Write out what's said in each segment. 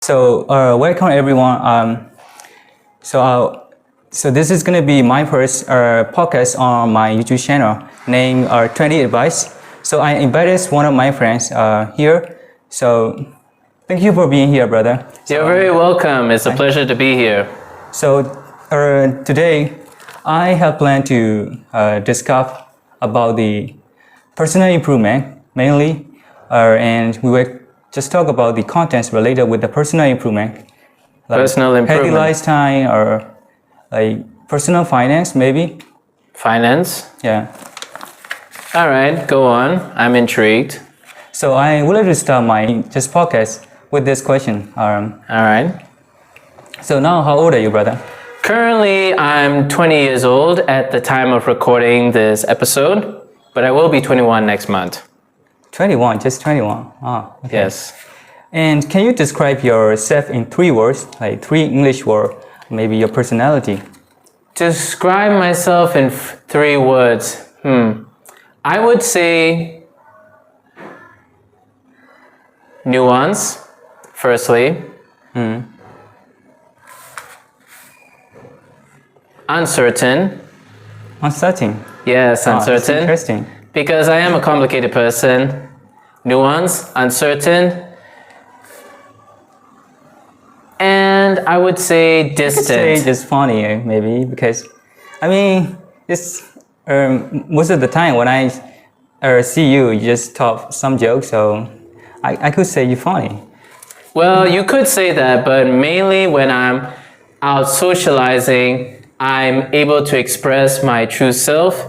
Welcome everyone. So this is gonna be my first podcast on my YouTube channel named 20 Advice. So I invited one of my friends here. So thank you for being here, brother. You're very welcome. It's a pleasure to be here. So today I have planned to discuss about the personal improvement mainly, and we will just talk about the contents related with the personal improvement, like Personal improvement. healthy lifestyle or like personal finance maybe. Finance? Yeah. All right, go on. I'm intrigued. So I would like to start my just podcast with this question. All right. So now, how old are you, brother? Currently, I'm 20 years old at the time of recording this episode, but I will be 21 next month. 21, just 21. Ah, okay. Yes. And can you describe yourself in 3 words, like 3 English words, maybe your personality? Describe myself in 3 words. I would say nuance, firstly. Uncertain. Uncertain. Yes, Ah, that's uncertain. interesting. Because I am a complicated person. Nuance, uncertain. And I would say distant. Say just funny, maybe, because I mean, it's most of the time when I see you, you just talk some jokes, so I could say you're funny. Well, you could say that, but mainly when I'm out socializing, I'm able to express my true self,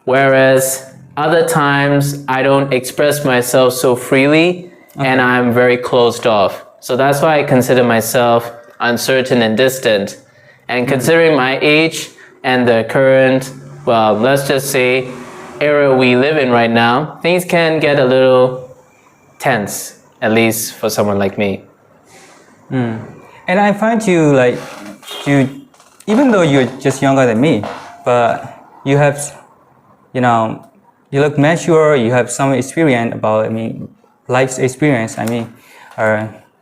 whereas other times I don't express myself so freely, and I'm very closed off. So that's why I consider myself uncertain and distant. And considering my age and the current, well, let's just say, era we live in right now, things can get a little tense, at least for someone like me. And I find you like even though you're just younger than me, but you have, you look mature. You have some experience about, life's experience.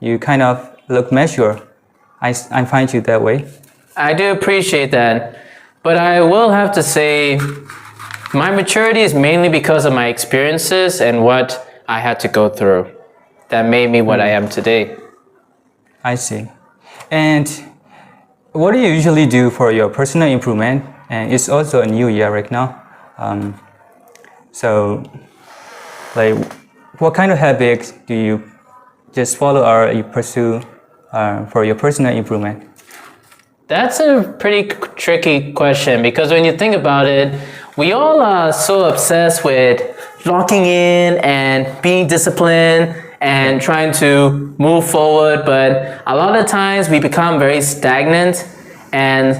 You kind of look mature. I find you that way. I do appreciate that, but I will have to say my maturity is mainly because of my experiences and what I had to go through that made me what I am today. I see. And what do you usually do for your personal improvement? And it's also a new year right now. So, like, what kind of habits do you just follow or you pursue for your personal improvement? That's a pretty tricky question because when you think about it, we all are so obsessed with locking in and being disciplined and trying to move forward, but a lot of times we become very stagnant and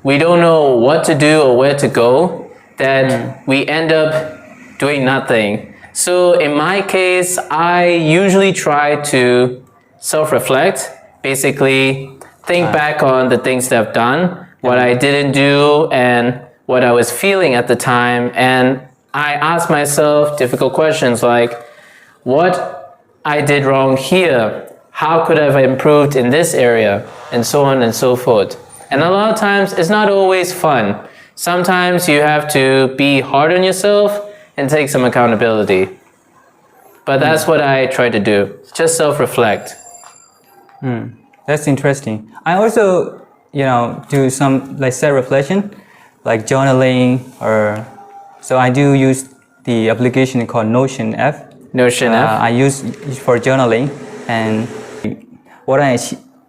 we don't know what to do or where to go, that we end up doing nothing. So in my case, I usually try to self-reflect, basically think back on the things that I've done, what I didn't do, and what I was feeling at the time. And I ask myself difficult questions like, what I did wrong here? How could I have improved in this area? And so on and so forth. And a lot of times, it's not always fun. Sometimes you have to be hard on yourself and take some accountability. But that's what I try to do, just self-reflect. That's interesting. I also, do some like self-reflection, like journaling, or so I do use the application called Notion F. Notion F. I use it for journaling and what I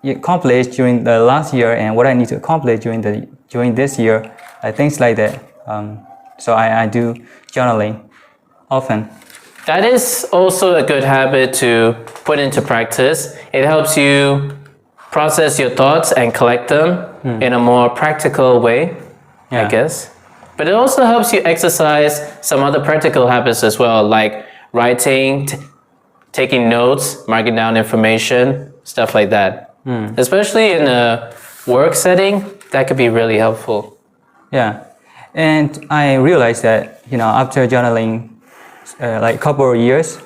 accomplished during the last year and what I need to accomplish during this year, things like that. So I do journaling often. That is also a good habit to put into practice. It helps you process your thoughts and collect them in a more practical way, I guess. But it also helps you exercise some other practical habits as well, like writing, taking notes, marking down information, stuff like that. Especially in a work setting, that could be really helpful. Yeah, and I realized that, after journaling like a couple of years,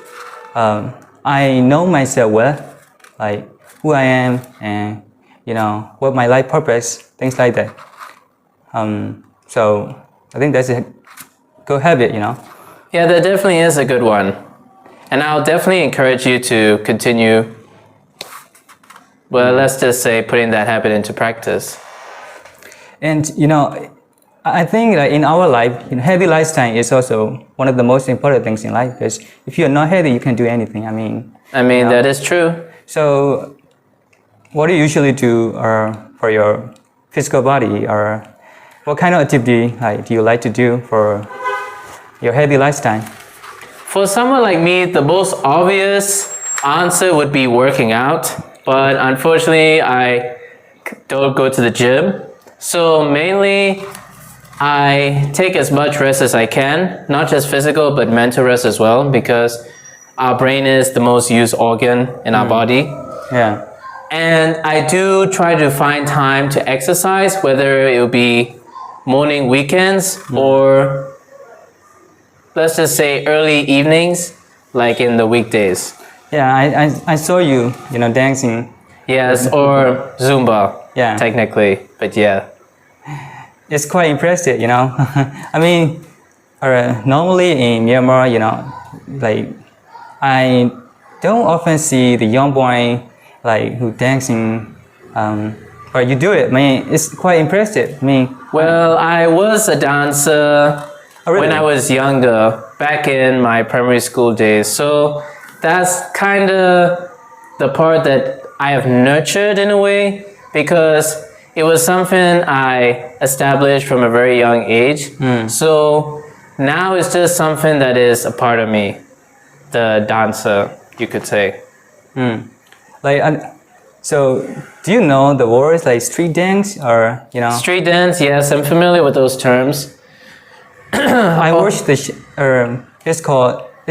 I know myself well. Like who I am and what my life purpose, things like that. So I think that's a good habit. Yeah, that definitely is a good one. And I'll definitely encourage you to continue, well, let's just say putting that habit into practice. And I think that in our life, healthy lifestyle is also one of the most important things in life, because if you're not healthy, you can do anything. I mean, that is true. So what do you usually do for your physical body, or what kind of activity do you like to do for your healthy lifestyle? For someone like me, the most obvious answer would be working out, but unfortunately, I don't go to the gym. So mainly, I take as much rest as I can, not just physical, but mental rest as well, because our brain is the most used organ in our body. Yeah. And I do try to find time to exercise, whether it will be morning weekends or let's just say early evenings, like in the weekdays. Yeah, I saw you, dancing. Yes, or Zumba, Yeah. technically, but yeah. It's quite impressive, I mean, normally in Myanmar, like I don't often see the young boy who dancing, but you do it. I mean, it's quite impressive. I mean, Well, I was a dancer really? when I was younger, back in my primary school days. So that's kind of the part that I have nurtured in a way, because it was something I established from a very young age. So now it's just something that is a part of me, the dancer, you could say. So do you know the words like street dance or Street dance, yes, I'm familiar with those terms. I watched it's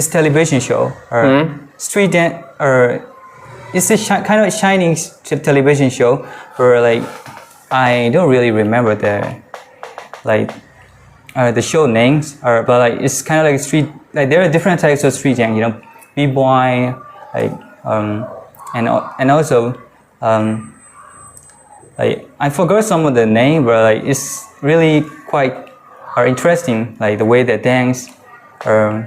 television show or street dance, or it's a kind of shining television show where I don't really remember the show names, but it's kind of like street. There are different types of street dance, b-boy, and also I forgot some of the name, but it's really quite interesting, the way they dance. So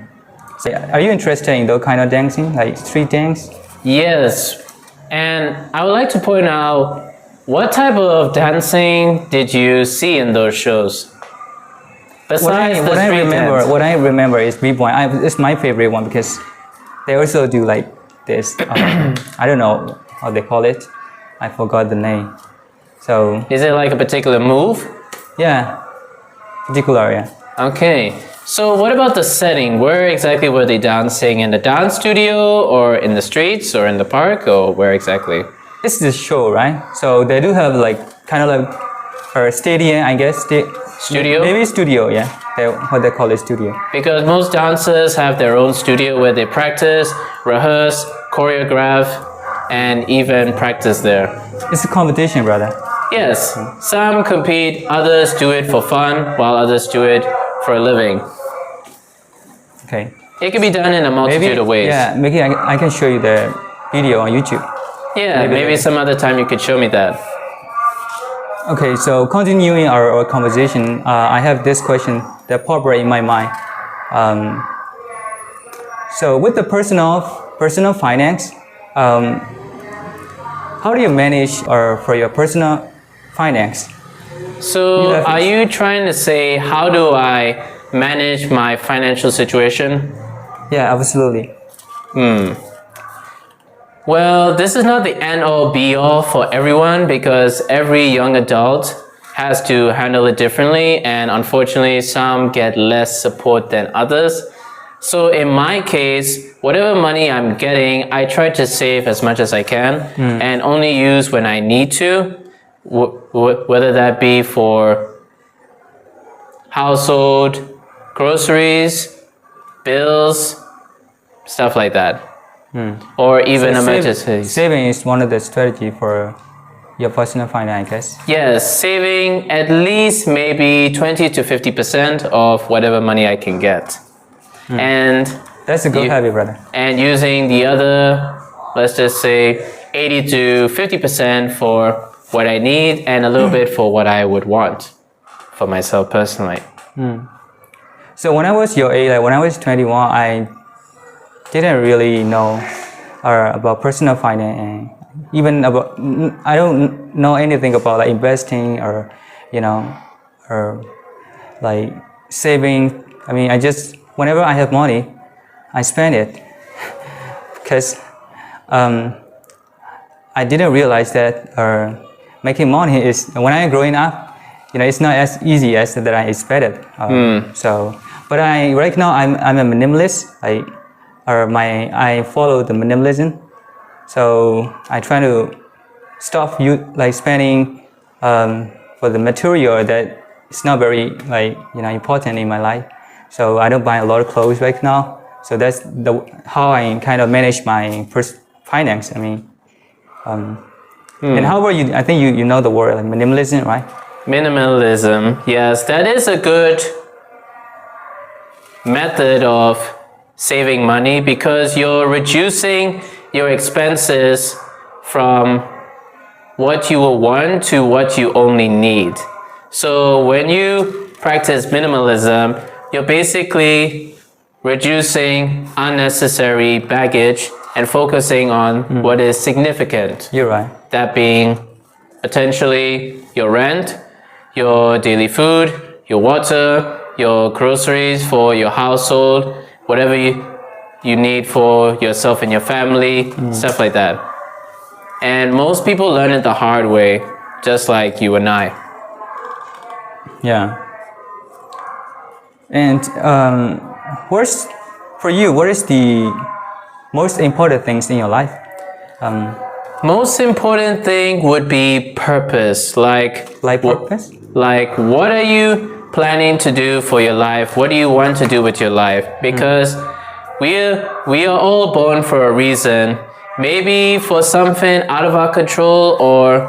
are you interested in those kind of dancing, like street dance? Yes, and I would like to point out, what type of dancing did you see in those shows? Besides the street dance. What I remember is b-boy. It's my favorite one because they also do this. I don't know how they call it. I forgot the name. So is it like a particular move? Yeah, particular, yeah. Okay. So what about the setting? Where exactly were they dancing? In the dance studio, or in the streets, or in the park, or where exactly? It's this show, right? So they do have kind of a stadium, I guess. Studio? Maybe studio, yeah. What they call it, studio. Because most dancers have their own studio where they practice, rehearse, choreograph, and even practice there. It's a competition, brother. Yes, some compete, others do it for fun, while others do it for a living. Okay. It can be done in a multitude of ways. Yeah, maybe I can show you the video on YouTube. Yeah, maybe some other time you could show me that. Okay, so continuing our conversation, I have this question that popped right in my mind. So with the personal finance, how do you manage for your personal finance? So are you trying to say, how do I manage my financial situation? Yeah, absolutely. Well, this is not the end-all be-all for everyone, because every young adult has to handle it differently, and unfortunately some get less support than others. So in my case, whatever money I'm getting, I try to save as much as I can and only use when I need to, whether that be for household, groceries, bills, stuff like that. Or even emergencies. Saving is one of the strategy for your personal finance, I guess. Yes, saving at least maybe 20 to 50% of whatever money I can get. And that's a good habit, brother. And using the other, let's just say 80 to 50% for what I need and a little bit for what I would want for myself personally. So when I was your age, like when I was 21, I didn't really know about personal finance, and even about I don't know anything about like investing or or like saving. I mean, I just whenever I have money, I spend it because I didn't realize that making money is when I growing up, it's not as easy as that I expected. So, but right now I'm a minimalist. I follow the minimalism. So I try to stop spending for the material that is not very important in my life. So I don't buy a lot of clothes right now. So that's how I kind of manage my finance. I mean, and how about you? I think you know the word like minimalism, right? Minimalism, yes, that is a good method of saving money because you're reducing your expenses from what you will want to what you only need. So when you practice minimalism, you're basically reducing unnecessary baggage and focusing on what is significant. You're right. That being potentially your rent, your daily food, your water, your groceries for your household, whatever you need for yourself and your family, stuff like that. And most people learn it the hard way, just like you and I. Yeah. And for you, what is the most important things in your life? Most important thing would be purpose. Life purpose? Like what are you planning to do for your life? What do you want to do with your life? Because we are all born for a reason. Maybe for something out of our control or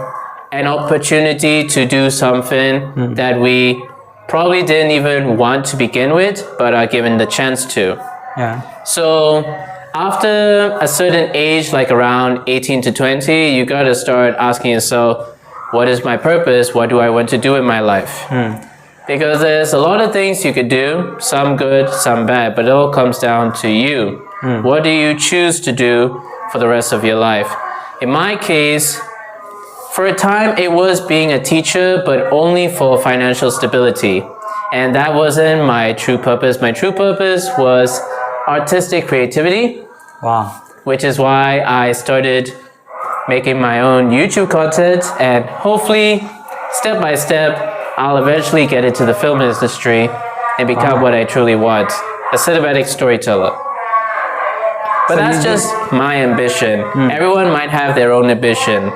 an opportunity to do something that we probably didn't even want to begin with, but are given the chance to. Yeah. So after a certain age, like around 18 to 20, you gotta start asking yourself, what is my purpose? What do I want to do in my life? Because there's a lot of things you could do, some good, some bad, but it all comes down to you. What do you choose to do for the rest of your life? In my case, for a time it was being a teacher, but only for financial stability. And that wasn't my true purpose. My true purpose was artistic creativity. Wow. Which is why I started making my own YouTube content, and hopefully, step by step, I'll eventually get into the film industry and become what I truly want, a cinematic storyteller. But that's just my ambition. Everyone might have their own ambition.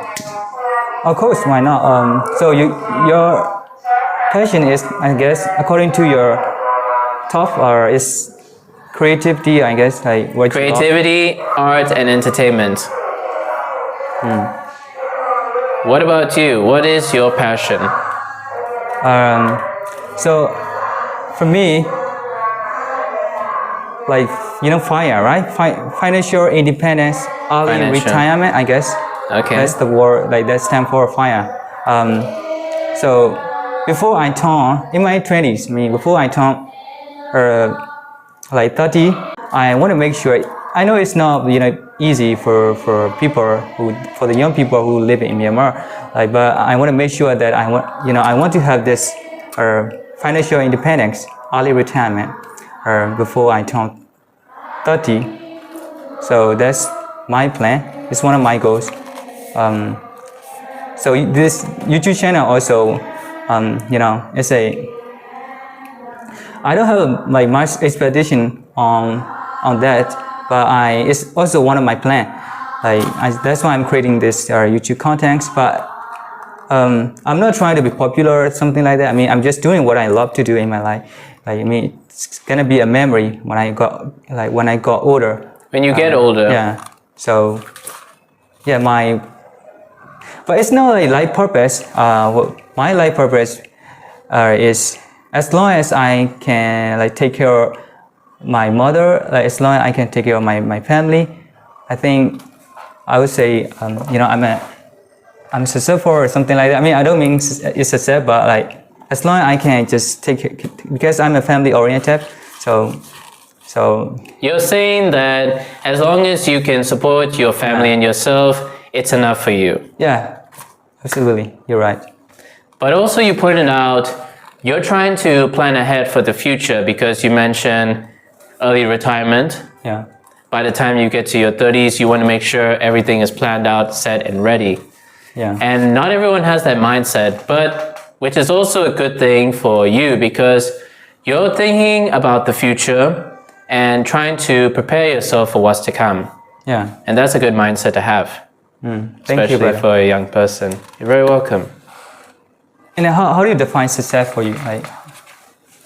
Of course, why not? So your passion is, I guess, according to your top, is creativity, I guess, like what creativity, art, and entertainment. What about you? What is your passion? So for me, like FIRE, right? Financial independence, early retirement, I guess. Okay. That's the word, like that stands for FIRE. So before I turn in my 20s, before I turn like 30, I want to make sure. I know it's not easy for people for the young people who live in Myanmar, but I want to make sure that I want to have this financial independence, early retirement, before I turn 30. So that's my plan. It's one of my goals. So this YouTube channel also, it's I don't have like much expectation on that, but it's also one of my plan. That's why I'm creating this YouTube contents. But I'm not trying to be popular or something like that. I'm just doing what I love to do in my life. It's gonna be a memory when I got older. When you get older. Yeah. So yeah, but it's not like life purpose. My life purpose is as long as I can take care of my mother, as long as I can take care of my family, I think I would say, I'm successful or something like that. I mean, I don't mean it's success, but like as long as I can just take it, because I'm a family oriented, so You're saying that as long as you can support your family and yourself, it's enough for you. yeah, absolutely, you're right. But also you pointed out you're trying to plan ahead for the future because you mentioned early retirement. Yeah, By the time you get to your 30s, you want to make sure everything is planned out, set, and ready. yeah, And not everyone has that mindset, but which is also a good thing for you because you're thinking about the future and trying to prepare yourself for what's to come. yeah. And that's a good mindset to have, Thank especially you, brother. for a young person. You're very welcome. And then how do you define success for you? Like,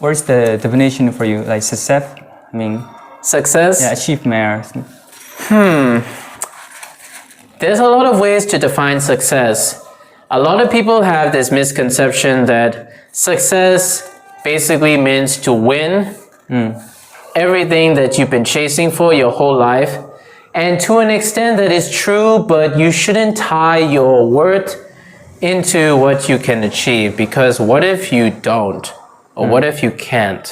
what is the definition for you? Like success? I mean, Success? yeah, achievement or something. There's a lot of ways to define success. A lot of people have this misconception that success basically means to win everything that you've been chasing for your whole life. And to an extent that is true, but you shouldn't tie your worth into what you can achieve, because what if you don't? Or what if you can't?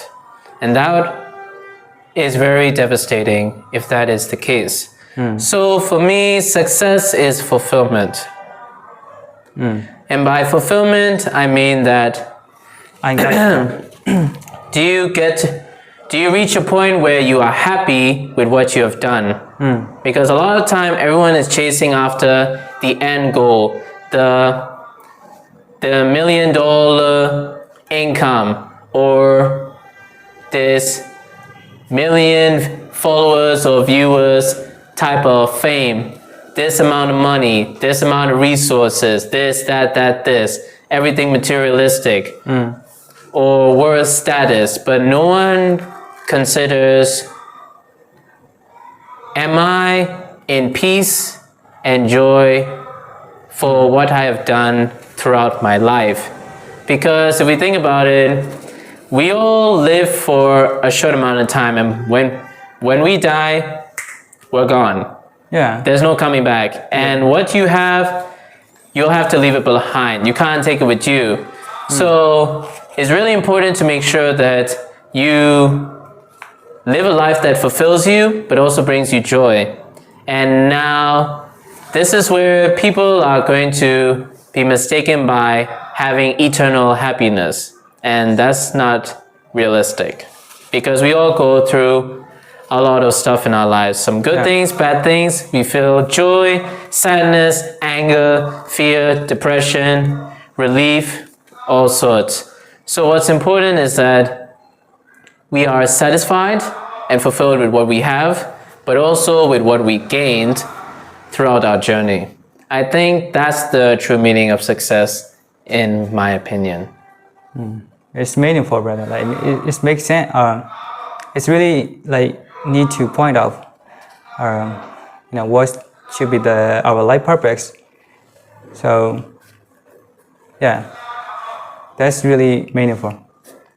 And that is very devastating if that is the case. So for me, success is fulfillment. And by fulfillment, I mean that I got do you reach a point where you are happy with what you have done? Because a lot of time everyone is chasing after the end goal, the $1 million income, or this million followers or viewers type of fame, this amount of money, this amount of resources, this, that, this, everything materialistic, or world status, but no one considers, am I in peace and joy for what I have done throughout my life? Because if we think about it, we all live for a short amount of time, and when we die, we're gone. Yeah. There's no coming back. And what you have, you'll have to leave it behind. You can't take it with you. So it's really important to make sure that you live a life that fulfills you, but also brings you joy. And now, this is where people are going to be mistaken by having eternal happiness. And that's not realistic. Because we all go through a lot of stuff in our lives. Some good things, bad things. We feel joy, sadness, anger, fear, depression, relief, all sorts. So what's important is that we are satisfied and fulfilled with what we have, but also with what we gained throughout our journey. I think that's the true meaning of success, in my opinion. It's meaningful, brother. Like it makes sense. It's really like need to point out, what should be our life purpose. So, yeah, that's really meaningful.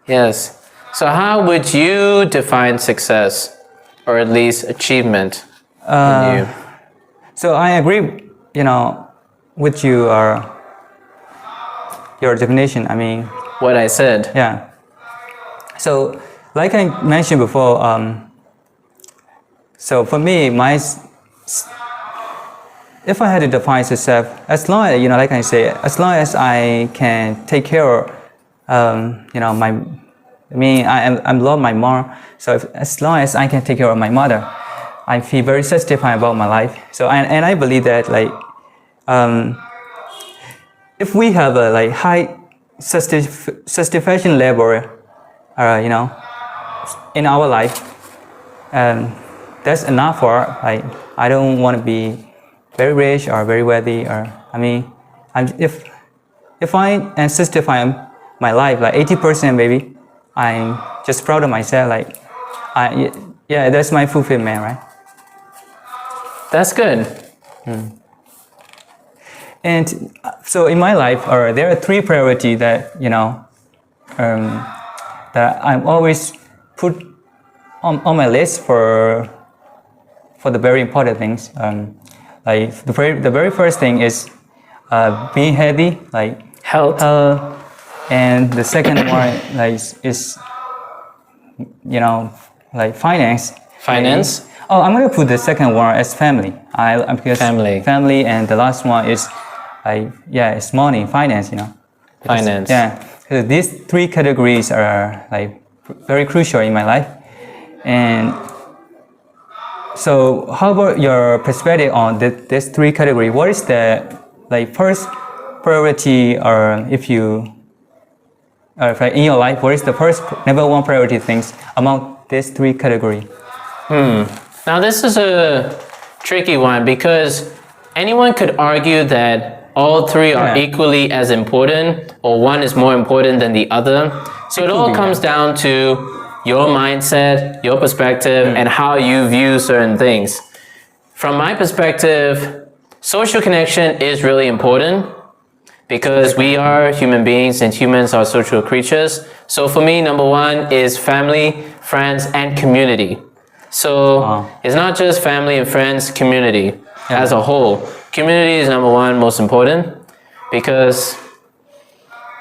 Yes. So how would you define success, or at least achievement in you? So I agree, with you your definition. I mean, What I said. yeah. So, like I mentioned before, so for me, if I had to define success, as long as like I say, as long as I can take care of, I love my mom. So as long as I can take care of my mother, I feel very satisfied about my life. So and I believe that if we have a high satisfaction level, in our life, that's enough for I don't want to be very rich or very wealthy, or if I am satisfying my life 80% maybe, I'm just proud of myself. That's my fulfillment, right? That's good. And so in my life, there are 3 priorities that that I'm always put on my list for the very important things. like the very first thing is being healthy, like Health. and the second one like is like finance. Finance. Oh, I'm gonna put the second one as family. Because Family. and the last one is it's money, finance. Because, Finance. yeah, so these three categories are like very crucial in my life. And so, how about your perspective on these three categories? What is the like first priority, or if in your life, what is the first number one priority things among these three categories? Now this is a tricky one because anyone could argue that all three are equally as important or one is more important than the other. So it all comes down to your mindset, your perspective, and how you view certain things. From my perspective, social connection is really important because we are human beings and humans are social creatures. So for me, number one is family, friends, and community. So it's not just family and friends, community as a whole. Community is number one, most important, because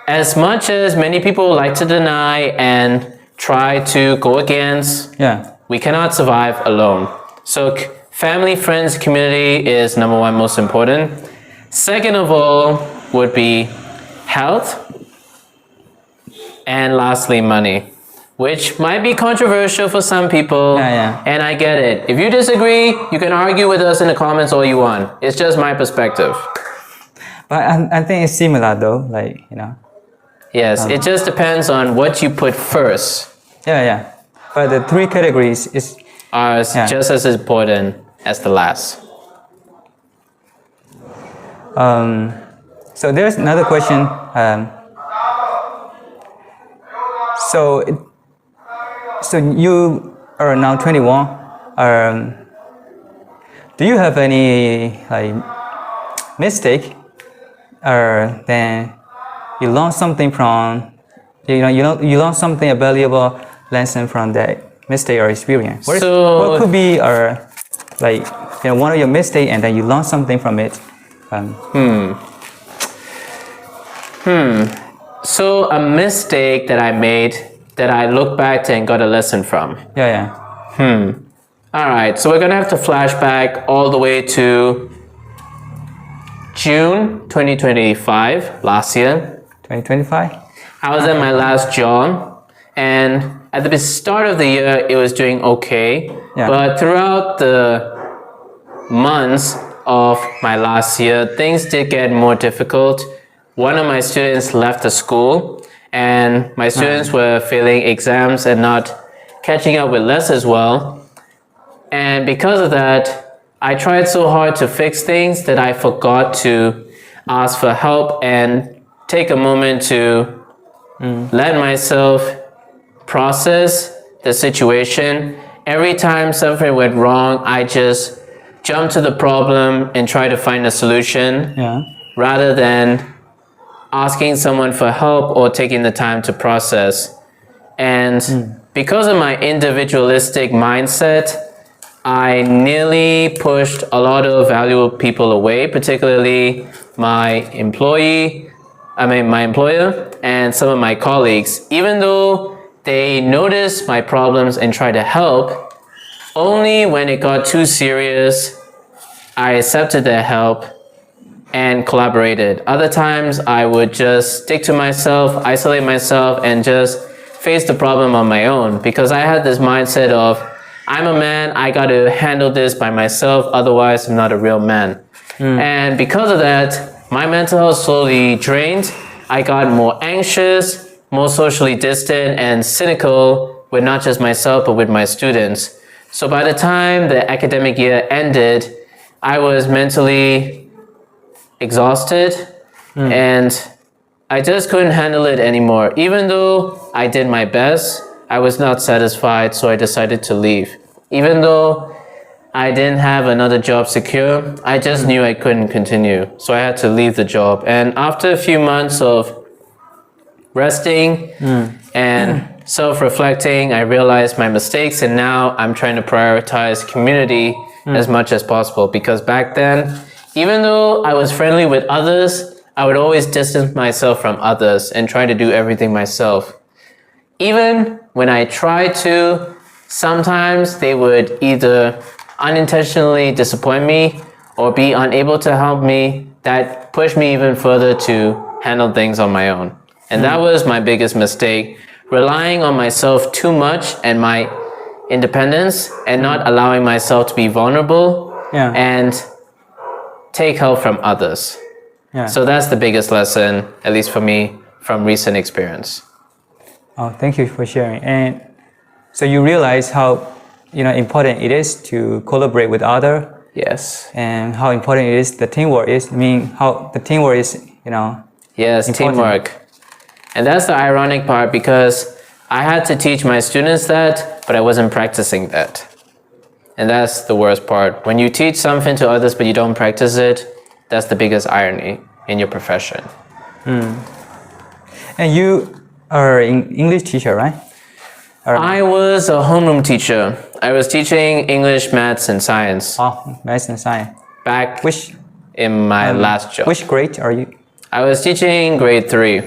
as much as many people like to deny and try to go against, we cannot survive alone. So family, friends, community is number one, most important. Second of all would be health. And lastly, money, which might be controversial for some people, and I get it. If you disagree, you can argue with us in the comments all you want. It's just my perspective. But I think it's similar though, Yes, it just depends on what you put first. Yeah. But the three categories are just as important as the last. So there's another question. So you are now 21. Do you have any mistake, or then you learn something from you learn something a valuable lesson from that mistake or experience? What could be one of your mistakes and then you learn something from it? So a mistake that I made that I look back and got a lesson from. All right, so we're gonna have to flash back all the way to June 2025, last year. 2025? I was at my last job, and at the start of the year, it was doing okay. But throughout the months of my last year, things did get more difficult. One of my students left the school, and my students were failing exams and not catching up with less as well. And because of that, I tried so hard to fix things that I forgot to ask for help and take a moment to let myself process the situation. Every time something went wrong, I just jumped to the problem and try to find a solution rather than asking someone for help or taking the time to process. And because of my individualistic mindset, I nearly pushed a lot of valuable people away, particularly my employer and some of my colleagues. Even though they noticed my problems and tried to help, only when it got too serious, I accepted their help and collaborated. Other times, I would just stick to myself, isolate myself, and just face the problem on my own, because I had this mindset of, I'm a man, I got to handle this by myself, otherwise I'm not a real man. And because of that, my mental health slowly drained. I got more anxious, more socially distant, and cynical with not just myself, but with my students. So by the time the academic year ended, I was mentally exhausted, and I just couldn't handle it anymore. Even though I did my best, I was not satisfied, so I decided to leave. Even though I didn't have another job secure, I just knew I couldn't continue, so I had to leave the job. And after a few months of resting and self-reflecting, I realized my mistakes, and now I'm trying to prioritize community as much as possible, because back then, even though I was friendly with others, I would always distance myself from others and try to do everything myself. Even when I tried to, sometimes they would either unintentionally disappoint me or be unable to help me. That pushed me even further to handle things on my own. And that was my biggest mistake, relying on myself too much and my independence and not allowing myself to be vulnerable and take help from others. So that's the biggest lesson, at least for me, from recent experience. Oh, thank you for sharing. And so you realize how important it is to collaborate with others. Yes. And how important it is the teamwork is. I mean, how the teamwork is, Yes, important. teamwork. And that's the ironic part, because I had to teach my students that, but I wasn't practicing that. And that's the worst part. When you teach something to others but you don't practice it, that's the biggest irony in your profession. And you are an English teacher, right? I was a homeroom teacher. I was teaching English, maths, and science. Oh, maths and science. Back Which in my last job. Which grade are you? I was teaching grade 3.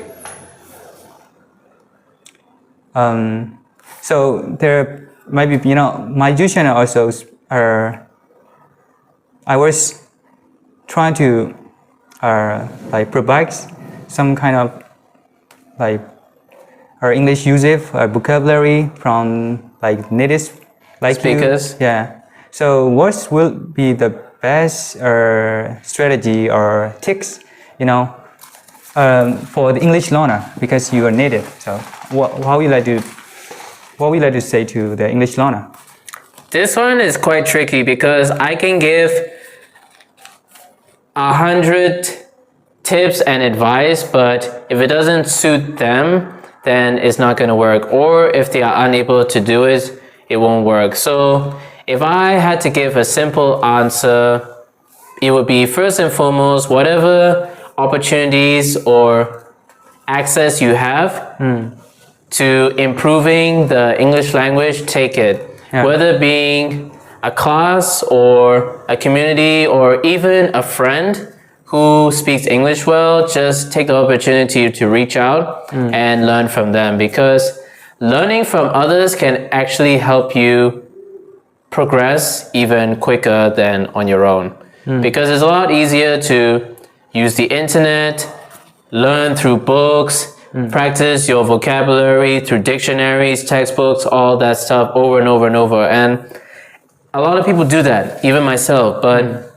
So there might be, my tuition also I was trying to provide some kind of English usage vocabulary from native Speakers. So what will be the best strategy or tips, for the English learner, because you are native? So what would you like to say to the English learner? This one is quite tricky, because I can give 100 tips and advice, but if it doesn't suit them, then it's not going to work. Or if they are unable to do it, it won't work. So if I had to give a simple answer, it would be, first and foremost, whatever opportunities or access you have to improving the English language, take it. Whether being a class or a community or even a friend who speaks English well, just take the opportunity to reach out and learn from them, because learning from others can actually help you progress even quicker than on your own. Because it's a lot easier to use the internet, learn through books, practice your vocabulary through dictionaries, textbooks, all that stuff over and over and over. And a lot of people do that, even myself. But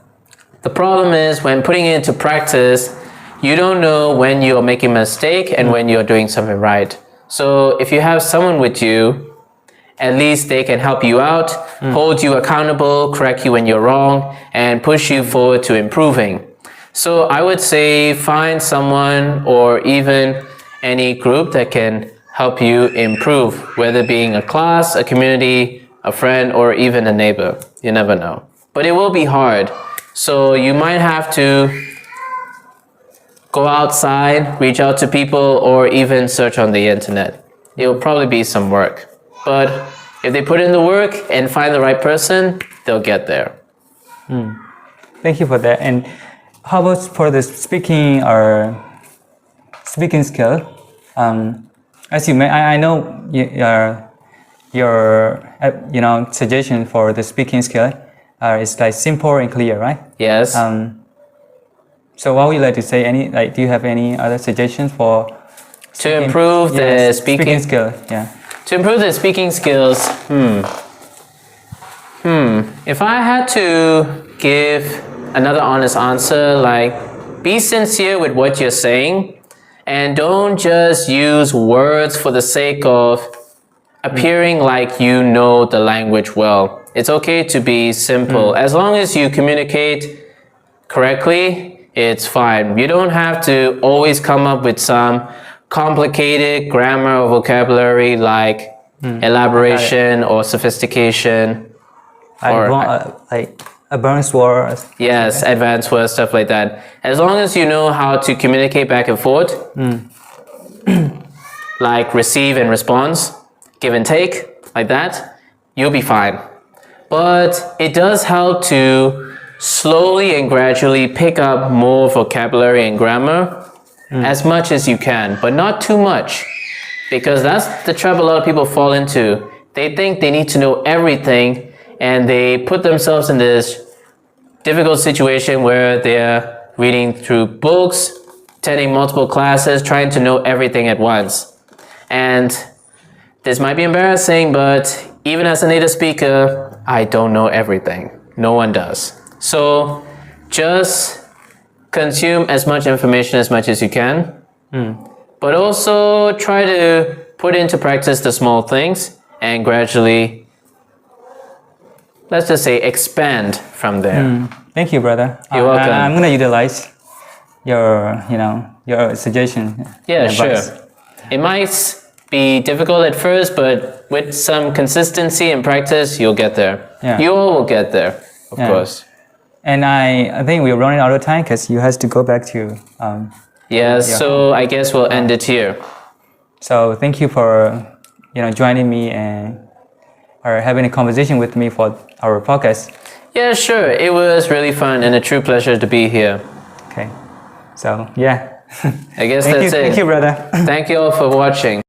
the problem is, when putting it into practice, you don't know when you're making a mistake and when you're doing something right. So if you have someone with you, at least they can help you out, hold you accountable, correct you when you're wrong, and push you forward to improving. So I would say find someone or even any group that can help you improve, whether being a class, a community, a friend, or even a neighbor. You never know. But it will be hard. So you might have to go outside, reach out to people, or even search on the internet. It will probably be some work. But if they put in the work and find the right person, they'll get there. Thank you for that. And how about for the speaking skill? As you may, I know your suggestion for the speaking skill is simple and clear, right? Yes. So what would you like to say? Do you have any other suggestions for to improve the speaking skill? Yeah. To improve the speaking skills, if I had to give another honest answer, be sincere with what you're saying, and don't just use words for the sake of appearing like you know the language well. It's okay to be simple. As long as you communicate correctly, it's fine. You don't have to always come up with some complicated grammar or vocabulary like elaboration or sophistication. Advanced words. Yes, advanced words, stuff like that. As long as you know how to communicate back and forth, like receive and response, give and take, like that, you'll be fine. but it does help to slowly and gradually pick up more vocabulary and grammar as much as you can, but not too much, because that's the trap a lot of people fall into. They think they need to know everything, and they put themselves in this difficult situation where they're reading through books, attending multiple classes, trying to know everything at once. And this might be embarrassing, but even as a native speaker, I don't know everything. No one does. So just consume as much information as much as you can, but also try to put into practice the small things and gradually, let's just say, expand from there. Thank you, brother. You're welcome. I'm gonna utilize your suggestion. Yeah, and sure. advice. It might be difficult at first, but with some consistency and practice, you'll get there. Yeah. You all will get there, of course. And I think we're running out of time because you have to go back to. So I guess we'll end it here. So thank you for joining me and or having a conversation with me for our podcast. Yeah, sure. It was really fun and a true pleasure to be here. Okay. So yeah. I guess Thank that's you. it. Thank you, brother. Thank you all for watching.